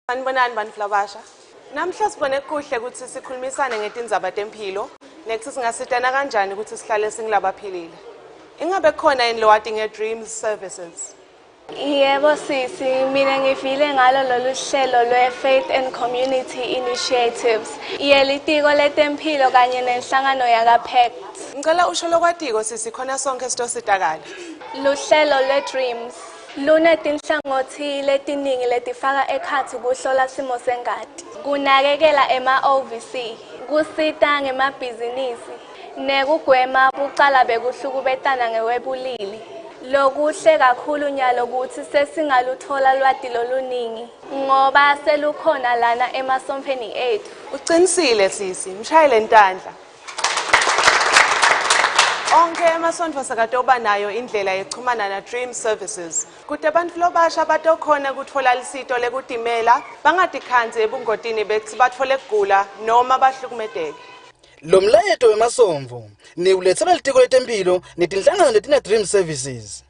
Sanibonani bantu labasha. Namhla sibone kuhle ukuthi sikhulumisane ngetindzaba tempilo, next singasitana kanjani ukuthi sihlale singilabaphilile. Ingabe khona yini lowati nge-Dreams Services? Yebo sisi, mina ngifile ngalo lolu hlelo lwe-Faith and Community Initiatives. Yelitiko letempilo kanye nenhlangano yaka-PACT. Ngicela usho lokwatiko sisi khona sonke sitositakala. Luhlelo lwe-Dreams lunetinhlangothi letiningi letifaka ekhatsi kuhlola simo sengati, kunakekela ema-OVC, kusita ngemabhizinisi, nekugwema bucala bekuhlukubetana ngewebulili. Lokuhle kakhulu nyalo ukuthi sesingaluthola lwati loluningi ngoba selukhona lana emasompheni ethu. Uqinisile sisi, mshayele ntandla. Onke emasonto sakatoba nayo indlela yekuchumana na Dream Services. Kuti abantu lobasha batokhona kutfola lisito lekutimela, bangatikhanzi ebungotini bethi batfole kugula noma bahlukumedeke. Lo mlayeto wemasomvo ni ulethela litiko letempilo netinhlangano letina Dream Services.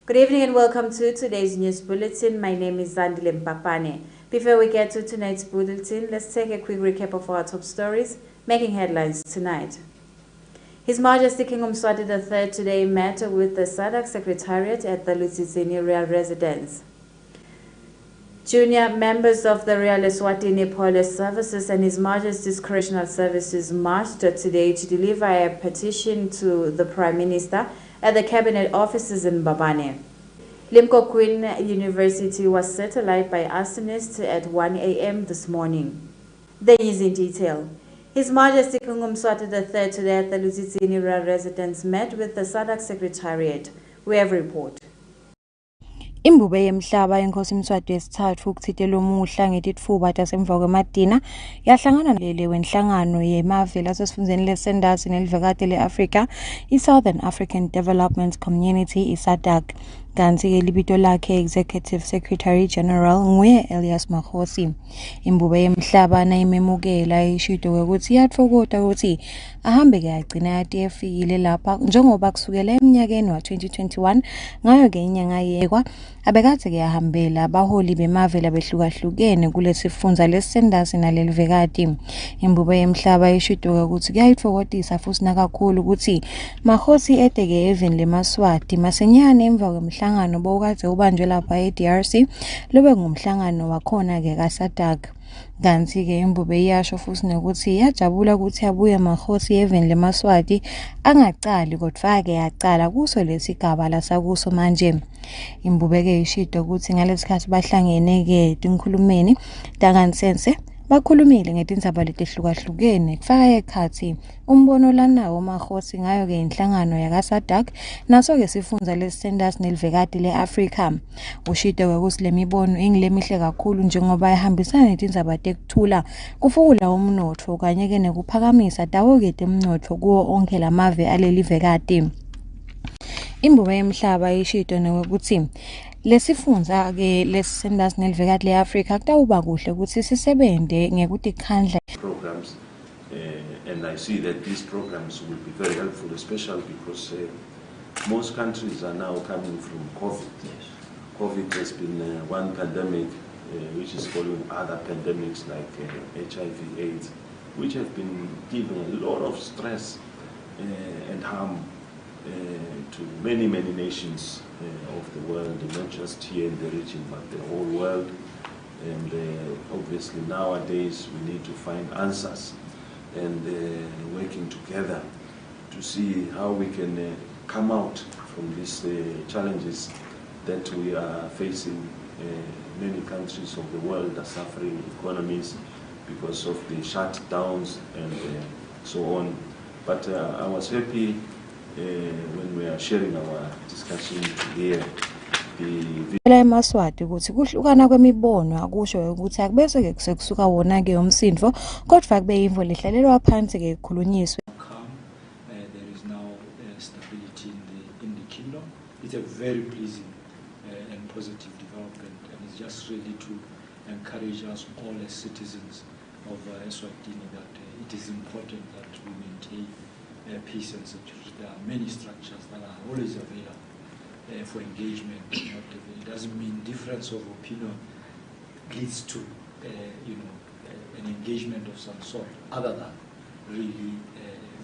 Good evening and welcome to today's news bulletin. My name is Zandile Mpapane. Before we get to tonight's bulletin, let's take a quick recap of our top stories making headlines tonight. His Majesty King Yemaswati III today met with the SADC Secretariat at the Lutsitsini Royal Residence. Junior members of the Royal ESWATINI Police Services and His Majesty's Correctional Services marched today to deliver a petition to the Prime Minister at the Cabinet offices in Mbabane. Limco Queen University was set alight by arsonists at 1 a.m. this morning. The news in detail. His Majesty King Yemaswati III today at the Lutsitsini Royal Residence met with the SADC Secretariat. We have a report. Imbube yemhlaba yenkosi Mswati wesithathu ukuthitela umuhla ngetitfuba tasemva kwemadina yahlangana wenhlangano yemave lasesifundeni lesendasi nelivekati le-Africa i-Southern African Development Community i-SADC. Kanti libito lakhe Executive Secretary General nguye Elias Makhosi. Imbube yemhlaba nayimemukela ishido ukuthi iyatfokota ukuthi ahambe ke agcina yati efikile lapha njengoba kusukela eminyakeni wa 2021 ngayo ke inyanga yekwa abekade ke ahambela abaholi bemave labehlukahlukene kulesifundza lesendasi nalelivekati. Imbube yemhlaba ishido ukuthi kuyayitfokotisa futhi nakakhulu ukuthi Makhosi eteke even lemaswati masenyane emva kwemhlangano bowukade ubanjwe lapha eDRC lobe ngumhlangano wakhona ke kaSADC. Kanti ke imbube iyasho futhi nokuthi yajabula ukuthi abuye Makhosi even lemaswati angacali kodwa ke yacala kuso lesigaba lasakuso manje. Imbube ke ishido ukuthi ngalesikhathi bahlangene ke tinkhulumeni tangansense bakhulumile ngetindzaba letihlukahlukene kufaka ekhathi umbono lanawo Makhosi ngayo ke inhlangano yakaSADC naso ke sifundza lesendasi nelivekati le-Africa. Ushide ukuthi lemibono ingilemihle kakhulu njengoba ihambisana netindzaba tekuthula kufukula umnotfo kanye ke nekuphakamisa dawo ke temnotfo kuwo onke lamave alelivekati. Imbube yemhlaba ishido nokuthi lesifundza ke lesendasi nelivekati le-Africa kutawuba kuhle ukuthi sisebente ngekutikhandla programs and I see that these programs will be very helpful, especially because most countries are now coming from COVID. Yes. COVID has been one pandemic which is following other pandemics like HIV/AIDS, which have been giving a lot of stress and harm to many nations of the world, not just here in the region, but the whole world. And obviously nowadays we need to find answers and working together to see how we can come out from these challenges that we are facing. Many countries of the world are suffering, economies because of the shutdowns and so on. But I was happy when we are sharing our discussion here. Yemaswati ukuthi kuhlukana kwemibono akusho ukuthi akubese ke kusuka wona ke umsindvo kodwa kube imvo lehlalelwa phansi ke kukhulunyiswe. There is now stability in the kingdom. It's a very pleasing and positive development, and it's just really to encourage us all as citizens of Eswatini that it is important that we maintain peace and security. There are many structures that are always available for engagement. It doesn't mean difference of opinion leads to an engagement of some sort, other than really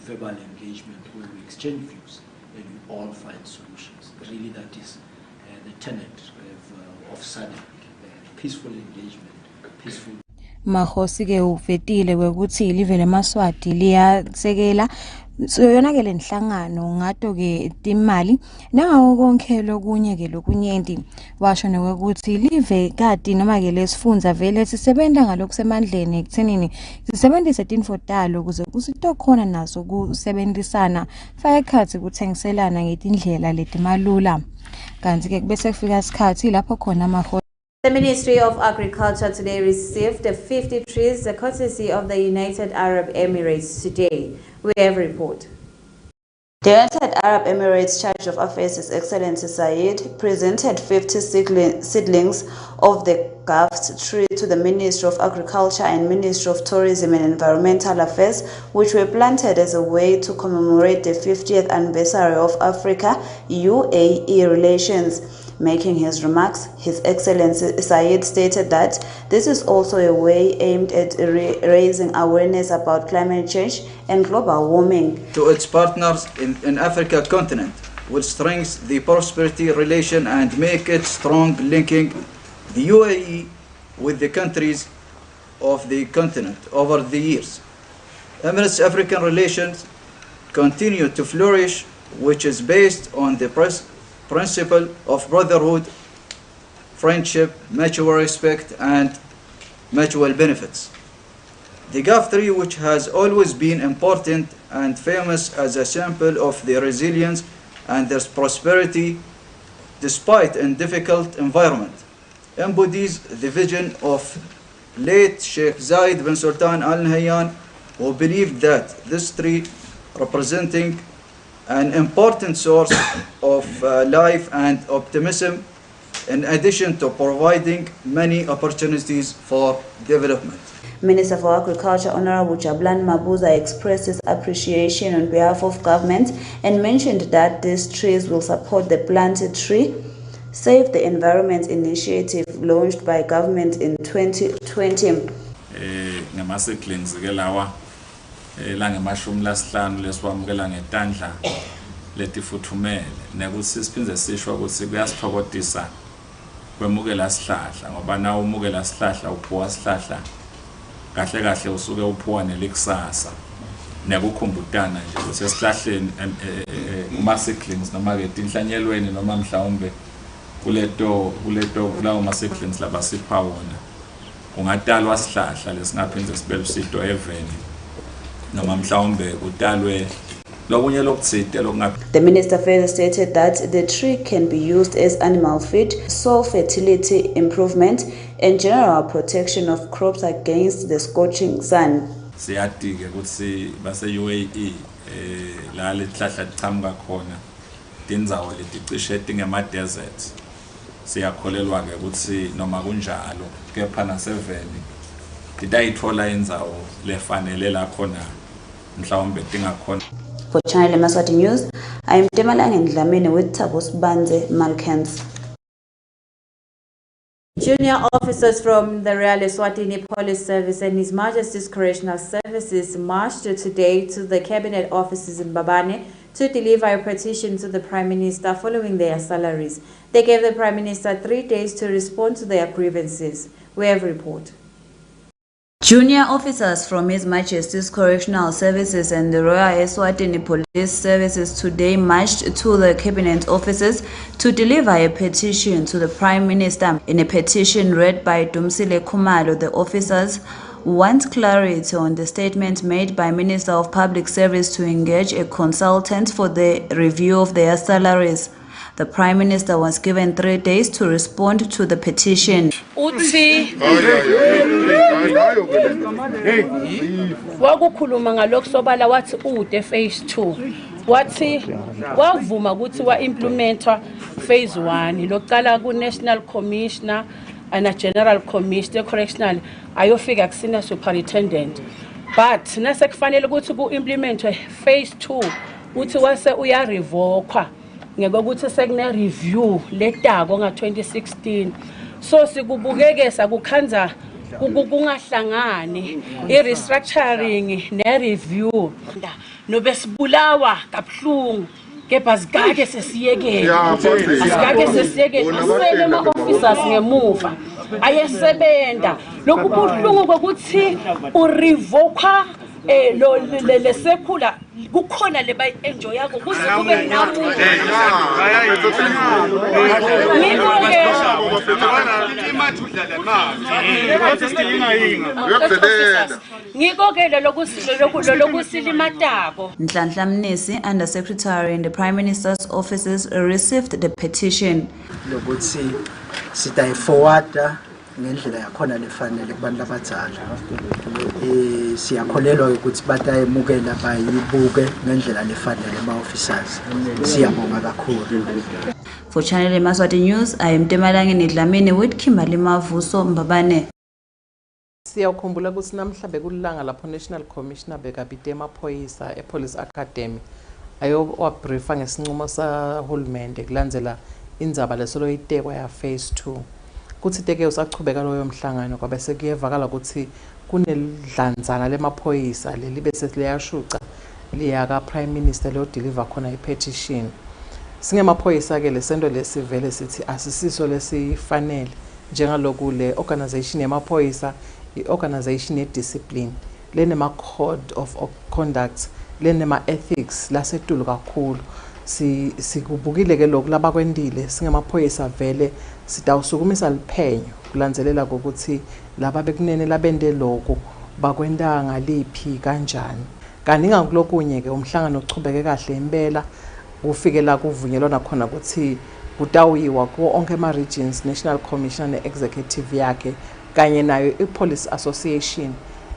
verbal engagement where we exchange views and we all find solutions. Really, that is the tenet of SADC, peaceful engagement, peaceful. Mahosi ke uvetile kwekuthi live leMaswati liyasekela yona ke lenhlangano ngato ke timali nawo konke lokunye ke lokunyenti washo nokuthi live kati noma ke lesifundza vele sisebenza ngalokusemandleni ekuthenini sisebenzise tinfotalo ukuze kusitokhona naso kusebenzisana fayekhathi kuthengiselana ngetindlela letimalula kanti ke bese kufika isikhathi lapho khona amaho. The Ministry of Agriculture today received 50 trees courtesy of the United Arab Emirates today. We have a report. The United Arab Emirates Charge of Affairs, His Excellency Said, presented 50 seedlings of the gaffed tree to the Ministry of Agriculture and Ministry of Tourism and Environmental Affairs, which were planted as a way to commemorate the 50th anniversary of Africa-UAE relations. Making his remarks, His Excellency Said stated that this is also a way aimed at raising awareness about climate change and global warming. To its partners in Africa continent will strengthen the prosperity relation and make it strong, linking the UAE with the countries of the continent over the years. Emirates African relations continue to flourish, which is based on the principle of brotherhood, friendship, mutual respect, and mutual benefits. The gaff tree, which has always been important and famous as a symbol of their resilience and their prosperity despite a difficult environment, embodies the vision of late Sheikh Zayed bin Sultan Al Nahyan, who believed that this tree, representing an important source of life and optimism, in addition to providing many opportunities for development. Minister for Agriculture Honorable Jablan Mabuza expressed his appreciation on behalf of government and mentioned that these trees will support the Planted Tree, Save the Environment initiative launched by government in 2020. La ngemashumi lasihlanu lesiwamukela ngetandla letifuthumele nekuthi siphinde sisho ukuthi kuyasithokozisa kwemukela sihlahla ngoba nawo umukela sihlahla uphuwa sihlahla kahle kahle usuke uphuwa nelikusasa nekukhumbutana nje ukuthi sihlahleni uma seedlings noma ke tinhlanyelweni noma mhlawumbe kuleto kulawo ma seedlings labasipha wona kungatalwa sihlahla lesingaphinde sibe lusito eveni. The minister further stated that the tree can be used as animal feed, soil fertility improvement, and general protection of crops against the scorching sun. Siyadike ukuthi base UAE la lihlahla liqhamuka khona tindzawo leticishe tingema desert. Siyakholelwa ke ukuthi noma kunjalo kepha naseveni tidayithola indzawo lefanele la khona. For Channel Yemaswati News, I am Temalang Ndlamini with Tabos Banze Malkans. Junior officers from the Royal Eswatini Police Service and His Majesty's Correctional Services marched today to the Cabinet offices in Mbabane to deliver a petition to the Prime Minister following their salaries. They gave the Prime Minister 3 days to respond to their grievances. We have a report. Junior officers from His Majesty's Correctional Services and the Royal Eswatini Police Services today marched to the Cabinet offices to deliver a petition to the Prime Minister. In a petition read by Dumsile Khumalo, the officers want clarity on the statement made by Minister of Public Service to engage a consultant for the review of their salaries. The Prime Minister was given 3 days to respond to the petition. Uthi wakukhuluma ngalokho sobala wathi ude phase 2 wathi wavuma ukuthi wa implementa phase 1 lokuqala ku National Commissioner and a General Commissioner correctional ayofika kusina superintendent but nasekufanele ukuthi ku implementwe phase 2 uthi wase uya revokwa ngokuthi sekune review letako nga 2016 so sikubukekesa kukhanza kungahlangani i-restructuring ne-review nobesibulawa kabuhlungu kepha sikake sesiyekele asele ama-officers ngemuva ayesebenda lokhu buhlungu kokuthi urevokwa lesekhula kukhona le bayi-enjoy yakho kuze kube namuntu ngikokele lokusilimatako. Nhlanhla Mnisi, Undersecretary in the Prime Minister's offices, received the petition. Lokuthi sitayiforwarda ngendlela yakhona lefanele kubantu abadala. Siyakholelwa ukuthi batayemukela bayibuke ngendlela lefanele ama-officers. Siyabonga kakhulu. For Channel Yemaswati News, I am Temalangeni Dlamini with Kimberly Mavuso Mbabane. Siyakhumbula ukuthi namhlanje kulanga lapho National Commissioner bekabite emaphoyisa ePolice Academy ayowabriefa ngesinqumo sahulumende kulandzela indzaba lesolo itekwa ya phase 2. Kuthi teke usachubeka loyo mhlangano kwabe sekuyevakala ukuthi kunedlanzana lemaphoyisa lelibe seliyashuca liyaka Prime Minister lo deliver khona i-petition. Singemaphoyisa ke lesento lesivele sithi asisiso lesifanele njengaloku le organization yemaphoyisa i-organization ye-discipline lenema code of conduct lenema ethics lasetulu kakhulu sikubukile ke lokhu labakwendile singemaphoyisa vele sitawusukumisa liphenyo kulandzelela ukuthi laba bekunene labende lokho bakwenda ngaliphi kanjani kaninga kulokunye ke umhlangano uchubeke kahle impela ufike la kuvunyelwana khona ukuthi kutawiwa ku onke ama regions National Commissioner ne-executive yakhe kanye nayo i-Police Association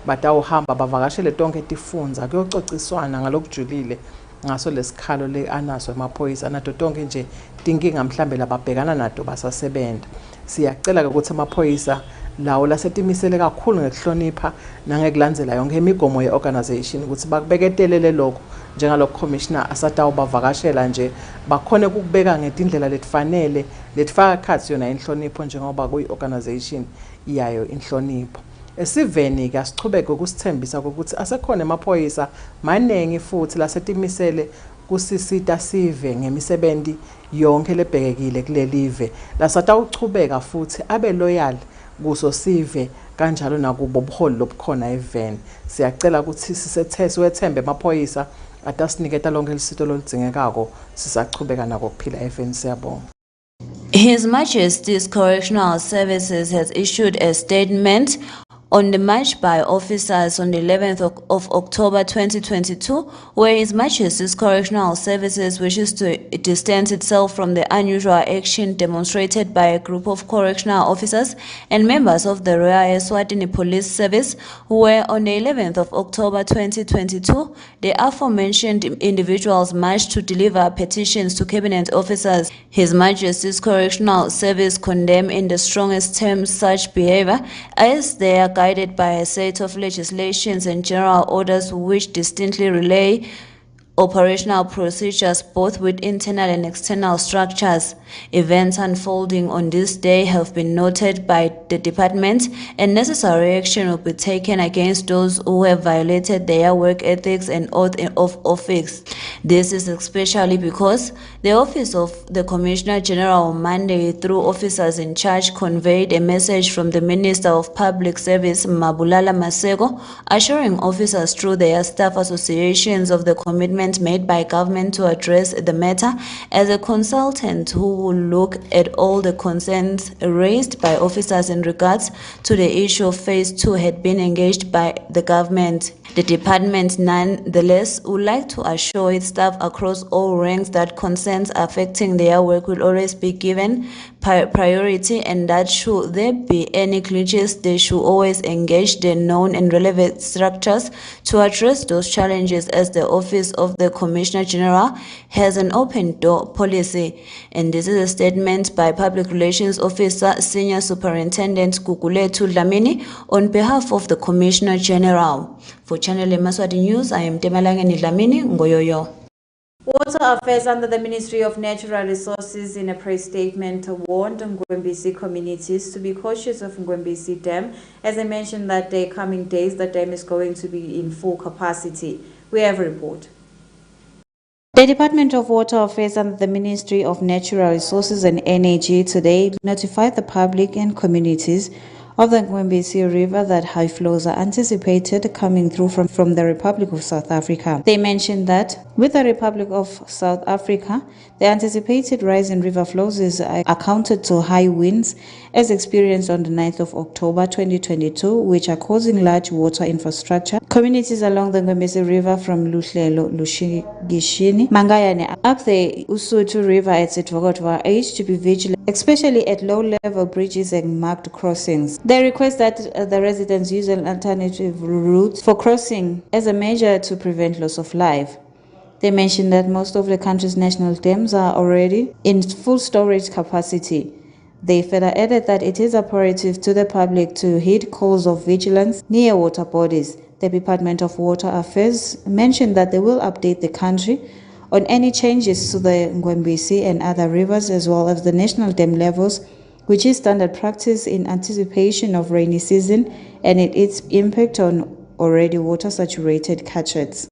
batawuhamba bavakashele tonke tifunza kuyocociswana ngalokujulile ngaso lesikhalo le anaso emaphoyisa nato tonke nje tinkinga mhlambe lababhekana nato basasebenda. Siyacela ukuthi amaphoyisa lawo lasetimisele kakhulu ngekuhlonipha nangekulandzela yonke imigomo ye-organization ukuthi bakubeketelele lokho njengalokho commissioner asatawu bavakashela nje bakhone ukubeka ngetindlela letifanele letifaka khathi yona inhlonipho njengoba kuyi-organization iyayo inhlonipho. Esiveni ke asichubeke ukusithembisa ukuthi asekhona emaphoyisa manengi futhi lasetimisele kusisita sive ngemisebenzi yonke lebhekekile kulelive lasatawuchubeka futhi abe loyal kuso sive kanjalo nakubo buholi lobukhona eveni. Siyacela ukuthi siwethembe emaphoyisa atasiniketa lonke lisito lolidzingekako sisachubeka nako kuphila eveni. Siyabonga. His Majesty's Correctional Services has issued a statement on the march by officers on the 11th of October 2022, where His Majesty's Correctional Services wishes to distance itself from the unusual action demonstrated by a group of correctional officers and members of the Royal ESWATINI Police Service, where on the 11th of October 2022, the aforementioned individuals marched to deliver petitions to cabinet officers. His Majesty's Correctional Service condemned in the strongest terms such behavior, as they are guided by a set of legislations and general orders which distinctly relay operational procedures both with internal and external structures. Events unfolding on this day have been noted by the department, and necessary action will be taken against those who have violated their work ethics and oath of office. This is especially because the Office of the Commissioner General on Monday, through officers in charge, conveyed a message from the Minister of Public Service, Mabulala Maseko, assuring officers through their staff associations of the commitment statement made by government to address the matter as a consultant who will look at all the concerns raised by officers in regards to the issue of Phase 2 had been engaged by the government. The department nonetheless would like to assure its staff across all ranks that concerns affecting their work will always be given priority, and that should there be any glitches, they should always engage the known and relevant structures to address those challenges, as the Office of the Commissioner General has an open door policy. And this is a statement by Public Relations Officer Senior Superintendent Gugulethu Dlamini on behalf of the Commissioner General. For Channel Yemaswati News, I am Temalangeni Dlamini Ngoyoyo. Water Affairs under the Ministry of Natural Resources in a press statement warned Ngwembisi communities to be cautious of Ngwembisi Dam. As I mentioned that the coming days, the dam is going to be in full capacity. We have a report. The Department of Water Affairs under the Ministry of Natural Resources and Energy today notified the public and communities of the Ngwembisi River that high flows are anticipated coming through from the Republic of South Africa. They mentioned that with the Republic of South Africa, the anticipated rise in river flows is accounted to high winds as experienced on the 9th of October 2022, which are causing large water infrastructure. Communities along the Ngwembisi River from Luhlelo, Lushigishini, Mangayane up the Usutu River at Sitwokotwa age to be vigilant, especially at low-level bridges and marked crossings. They request that the residents use an alternative route for crossing as a measure to prevent loss of life. They mentioned that most of the country's national dams are already in full storage capacity. They further added that it is imperative to the public to heed calls of vigilance near water bodies. The Department of Water Affairs mentioned that they will update the country on any changes to the Ngwembisi and other rivers as well as the national dam levels, which is standard practice in anticipation of rainy season and its impact on already water-saturated catchments.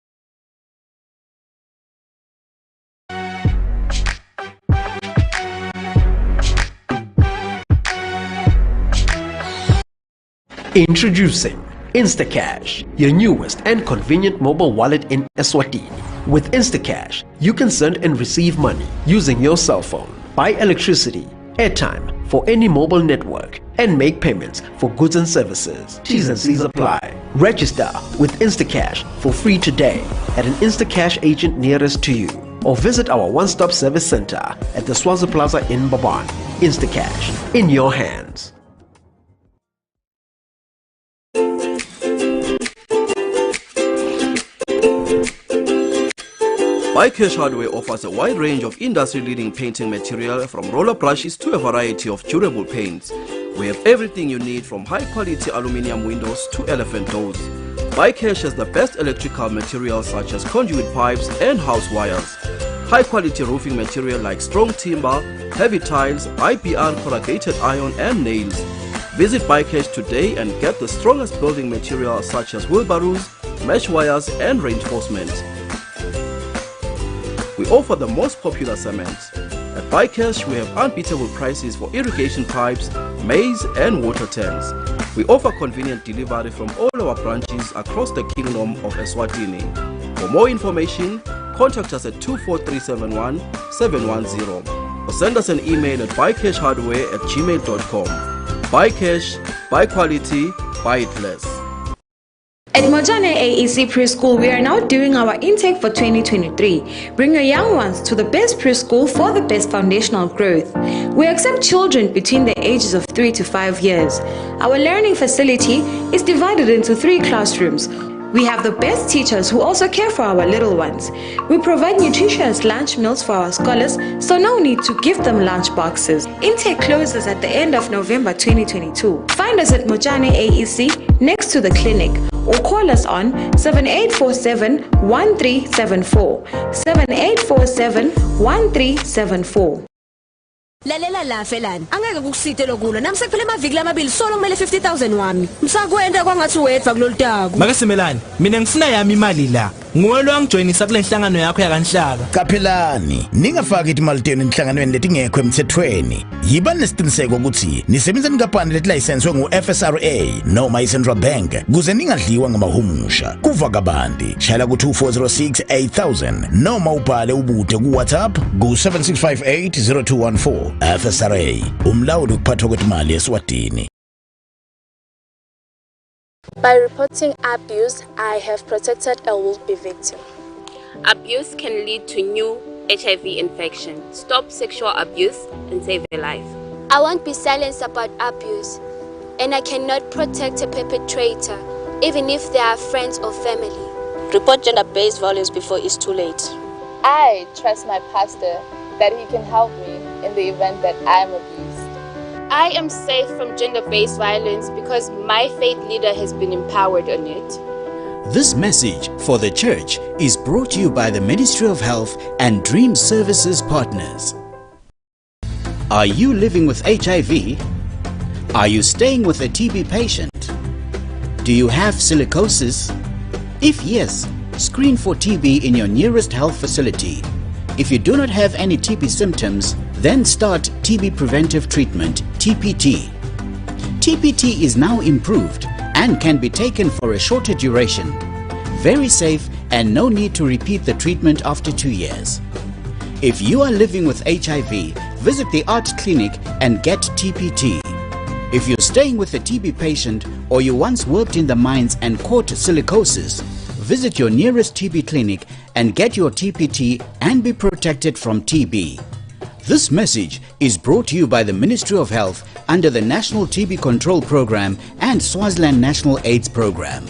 Introducing InstaCash, your newest and convenient mobile wallet in Eswatini. With InstaCash, you can send and receive money using your cell phone, buy electricity, airtime for any mobile network, and make payments for goods and services. T's and C's apply. Register with InstaCash for free today at an InstaCash agent nearest to you, or visit our one-stop service center at the Swazi Plaza in Babane. InstaCash, in your hands. BuyCash Hardware offers a wide range of industry-leading painting material from roller brushes to a variety of durable paints. We have everything you need from high-quality aluminum windows to elephant doors. BuyCash has the best electrical materials such as conduit pipes and house wires. High-quality roofing material like strong timber, heavy tiles, IPR, corrugated iron and nails. Visit BuyCash today and get the strongest building materials such as wheelbarrows, mesh wires and reinforcement. We offer the most popular cements. At BuyCash, we have unbeatable prices for irrigation pipes, maize and water tanks. We offer convenient delivery from all our branches across the Kingdom of Eswatini. For more information, contact us at 24371 710 or send us an email at buycashhardware@gmail.com. BuyCash, buy quality, buy it less. At Mojane AEC Preschool, we are now doing our intake for 2023. Bring your young ones to the best preschool for the best foundational growth. We accept children between the ages of 3 to 5 years. Our learning facility is divided into 3 classrooms. We have the best teachers who also care for our little ones. We provide nutritious lunch meals for our scholars, so no need to give them lunch boxes. Intake closes at the end of November 2022. Find us at Mojane AEC next to the clinic, or call us on 7847-1374, 7847-1374. Lalela la felani angeke kukusite lokulo nami sekuphela amaviki lamabili solo kumele 50,000 wami msakwenda kwangathi wethu kulolu taku Makasimelani mina ngifuna yami imali la nguwe lo angijoyinisa kule nhlangano yakho yakanhlaka. Kaphelani, ningafaki imalteni enhlanganweni letingekho emthethweni. Yiba nesiqiniseko ukuthi nisebenza ningaphandle lelicense ngu-FSRA noma i-Central Bank kuze ningadliwa ngamahumusha. Kuva kabanti, shayela ku-2406 8000 noma ubhale ubude ku-WhatsApp ku-7658 0214. FSRA, umlawuli ukuphathwa kwemali eSwatini. By reporting abuse, I have protected a would-be victim. Abuse can lead to new HIV infection. Stop sexual abuse and save a life. I won't be silenced about abuse, and I cannot protect a perpetrator, even if they are friends or family. Report gender-based violence before it's too late. I trust my pastor that he can help me in the event that I am abused. I am safe from gender-based violence because my faith leader has been empowered on it. This message for the church is brought to you by the Ministry of Health and Dream Services partners. Are you living with HIV? Are you staying with a TB patient? Do you have silicosis? If yes, screen for TB in your nearest health facility. If you do not have any TB symptoms, then start TB preventive treatment, TPT. TPT is now improved and can be taken for a shorter duration. Very safe and no need to repeat the treatment after 2 years. If you are living with HIV, visit the Art Clinic and get TPT. If you're staying with a TB patient or you once worked in the mines and caught silicosis, visit your nearest TB clinic and get your TPT and be protected from TB. This message is brought to you by the Ministry of Health under the National TB Control Program and Swaziland National AIDS Program.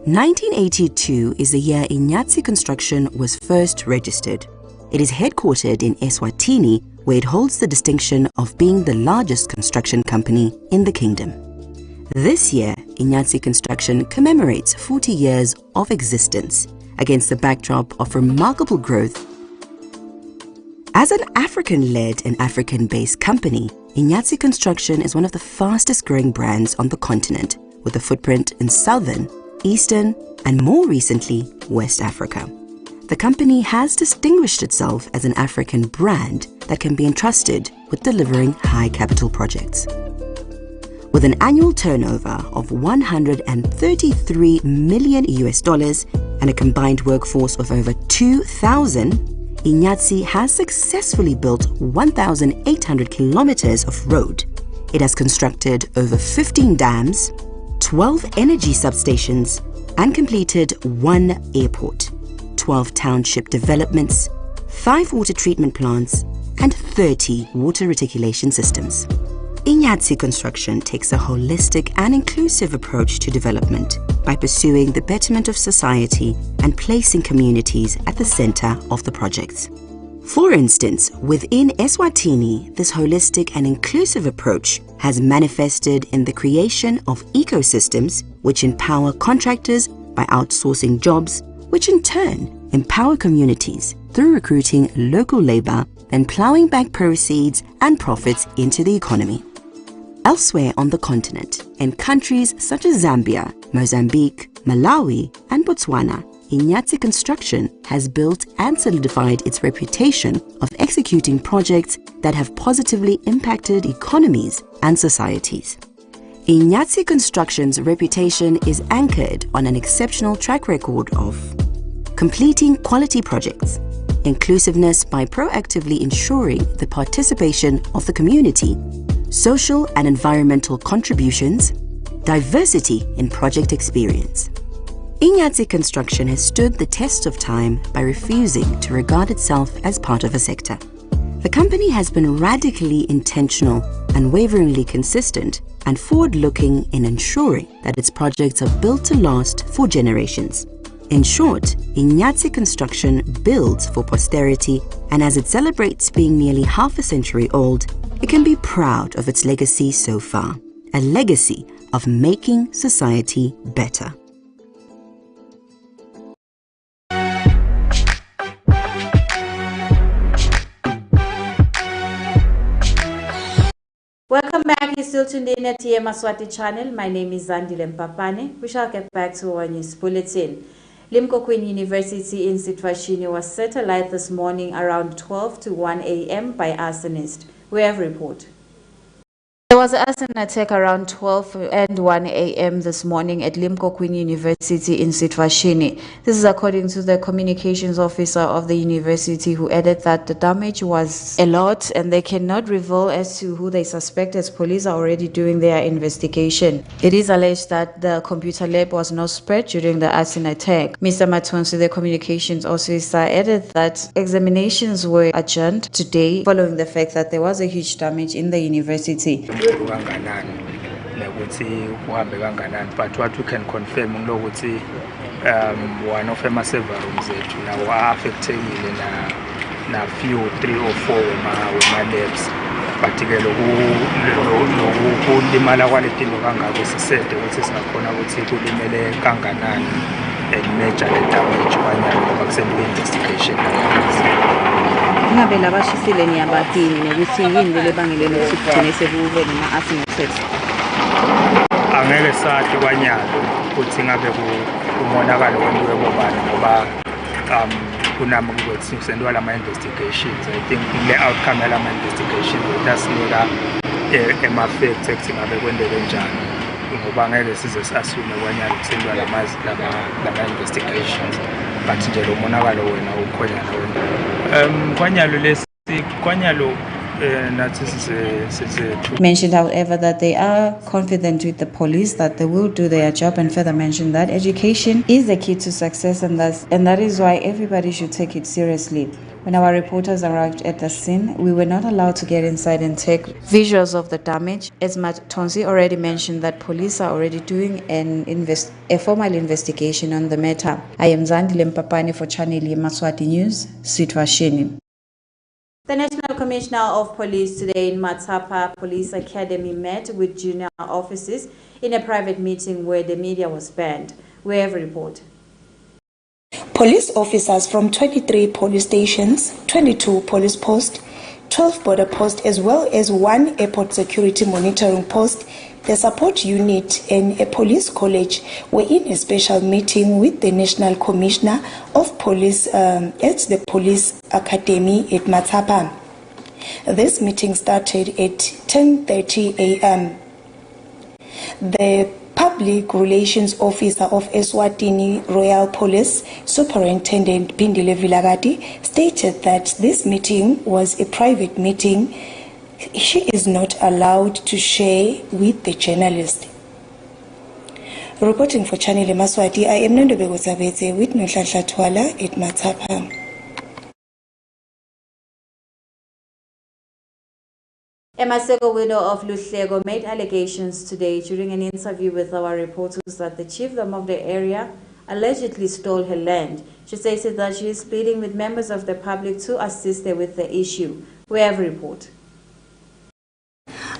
(1982) is the year Yemaswati Construction was first registered. It is headquartered in Eswatini, where it holds the distinction of being the largest construction company in the kingdom. This year, Yemaswati Construction commemorates 40 years of existence against the backdrop of remarkable growth. As an African-led and African-based company, Yemaswati Construction is one of the fastest growing brands on the continent, with a footprint in Southern, Eastern, and more recently, West Africa. The company has distinguished itself as an African brand that can be entrusted with delivering high capital projects. With an annual turnover of $133 million and a combined workforce of over 2,000, Yemaswati has successfully built 1,800 kilometers of road. It has constructed over 15 dams, 12 energy substations, and completed 1 airport, 12 township developments, 5 water treatment plants, and 30 water reticulation systems. Yemaswati Construction takes a holistic and inclusive approach to development by pursuing the betterment of society and placing communities at the center of the projects. For instance, within Eswatini, this holistic and inclusive approach has manifested in the creation of ecosystems which empower contractors by outsourcing jobs, which in turn empower communities through recruiting local labor and plowing back proceeds and profits into the economy. Elsewhere on the continent, in countries such as Zambia, Mozambique, Malawi, and Botswana, Yemaswati Construction has built and solidified its reputation of executing projects that have positively impacted economies and societies. Yemaswati Construction's reputation is anchored on an exceptional track record of completing quality projects, inclusiveness by proactively ensuring the participation of the community, social and environmental contributions, diversity in project experience. Yemaswati Construction has stood the test of time by refusing to regard itself as part of a sector. The company has been radically intentional, unwaveringly consistent, and forward-looking in ensuring that its projects are built to last for generations. In short, Yemaswati Construction builds for posterity, and as it celebrates being nearly half a century old, it can be proud of its legacy so far, a legacy of making society better. Welcome back. You're still tuned in at Yemaswati channel. My name is Zandile Mpapane. We shall get back to our news bulletin. Limco Queen University in Situashini was set alight this morning around 12 to 1 a.m. by arsonists. We have a report. There was an arson attack around 12 and 1 a.m. this morning at Limco Queen University in Situashini. This is according to the communications officer of the university, who added that the damage was a lot and they cannot reveal as to who they suspect, as police are already doing their investigation. It is alleged that the computer lab was not spread during the arson attack. Mr. Matonsi, the communications officer, added that examinations were adjourned today following the fact that there was a huge damage in the university. But what we can confirm is one of them server rooms now affected na few 3 or 4 labs, particularly who limala quality lokangako sisede ukuthi singakhona ukuthi kulimele kanganani and major damage kwanyalo ngoba kusembe investigation. Ngabe labashisile niyabatini nokuthi yini lebangele ukuthi kugcine sekube nama-arson attacks? Angeke sathi kwanyalo ukuthi ngabe kumonakalo wenziwe bobani ngoba kunama kusenziwa lama investigations. I think the outcome yalama investigations itasinika ema-facts ekuthi ngabe kwendeke njani ngoba ngeke size si-assume kwanyalo kusenziwa lama investigations, but nje lo monakalo wena ukhonyana wena kwanyalo lesi kwanyalo mentioned, however, that they are confident with the police that they will do their job, and further mentioned that education is the key to success, and that is why everybody should take it seriously. When our reporters arrived at the scene, we were not allowed to get inside and take visuals of the damage. As Matonsi already mentioned, that police are already doing a formal investigation on the matter. I am Zandile Mpapane for Channel Yemaswati News, Situashini. The National Commissioner of Police today in Matapa Police Academy met with junior officers in a private meeting where the media was banned. We have a report. Police officers from 23 police stations, 22 police posts, 12 border posts, as well as 1 airport security monitoring post, the support unit and a police college were in a special meeting with the National Commissioner of Police at the Police Academy at Matapa. This meeting started at 10:30 a.m. The Public Relations Officer of Eswatini Royal Police, Superintendent Pindile Vilagati, stated that this meeting was a private meeting. She is not allowed to share with the journalist. Reporting for Channel Yemaswati, I am Nando Begozabete with Nhlanhla Twala at Matapa. Emaseko, widow of Luhlego, made allegations today during an interview with our reporters that the chiefdom of the area allegedly stole her land. She stated that she is pleading with members of the public to assist her with the issue. We have a report.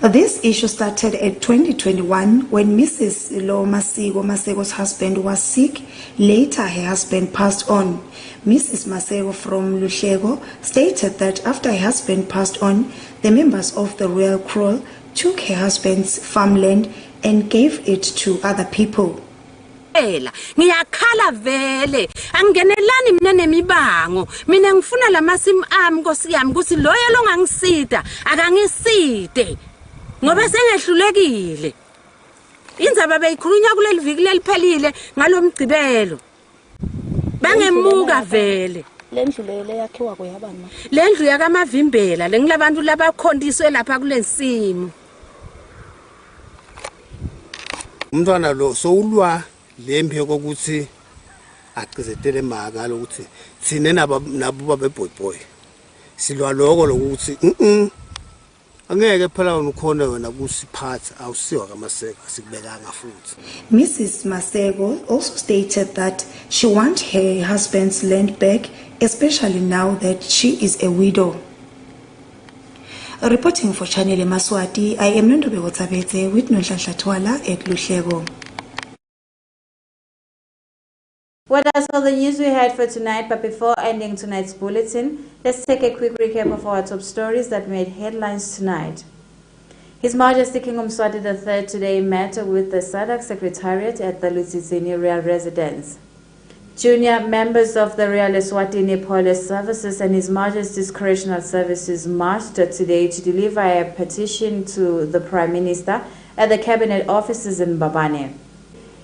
This issue started at 2021 when Mrs. Lo Masego's husband was sick. Later, her husband passed on. Mrs. Masego from Luhlego stated that after her husband passed on, the members of the royal crow took her husband's farmland and gave it to other people. Ngiyakhala vele angenelani mina nemibango mina ngifuna lamasimu ami Nkosi yami ukuthi loyo longangisida akangiside ngoba sengehlulekile indzaba beyikhulunywa kuleli viki leliphelile ngalomgcibelo bangemuka vele lendlu le yakhiwa kuyabani lendlu yakamavimbela lengilabantu labakhondiswe lapha kulensimo umntwana lo sowulwa lembe kokuthi acizetele maka lokuthi sine nabo babe boy silwa lokho lokuthi angeke phela ukhona wena kusiphatha awusiwa kaMaseko sikubekanga futhi. Mrs. Masego also stated that she wants her husband's land back, especially now that she is a widow. Reporting for Channel Yemaswati, I am Nando Begozabete with Nhlanhla Twala at Luhlego. Well, that's all the news we had for tonight, but before ending tonight's bulletin, let's take a quick recap of our top stories that made headlines tonight. His Majesty King Yemaswati III today met with the SADC Secretariat at the Lutsitsini Royal Residence. Junior members of the Royal ESWATINI Police Services and His Majesty's Correctional Services marched today to deliver a petition to the Prime Minister at the Cabinet offices in Mbabane.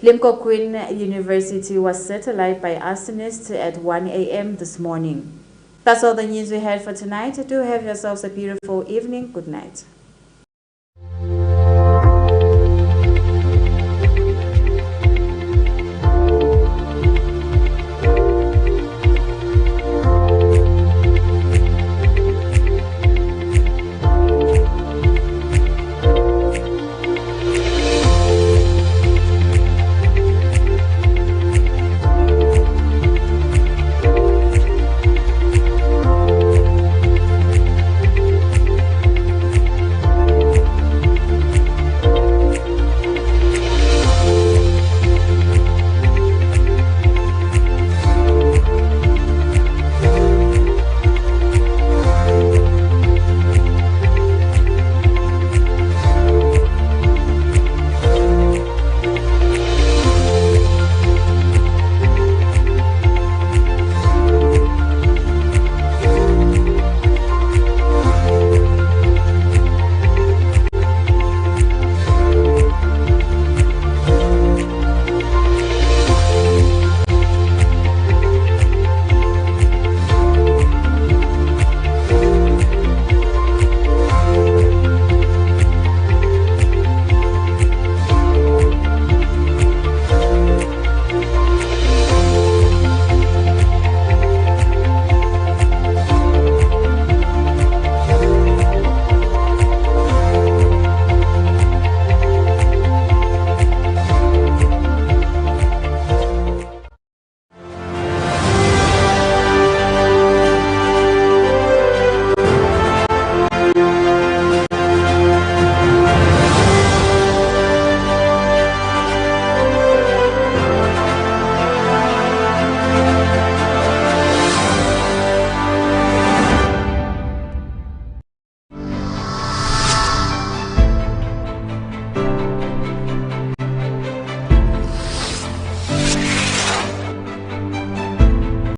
Limco Queen University was set alight by arsonists at 1 a.m. this morning. That's all the news we had for tonight. Do have yourselves a beautiful evening. Good night.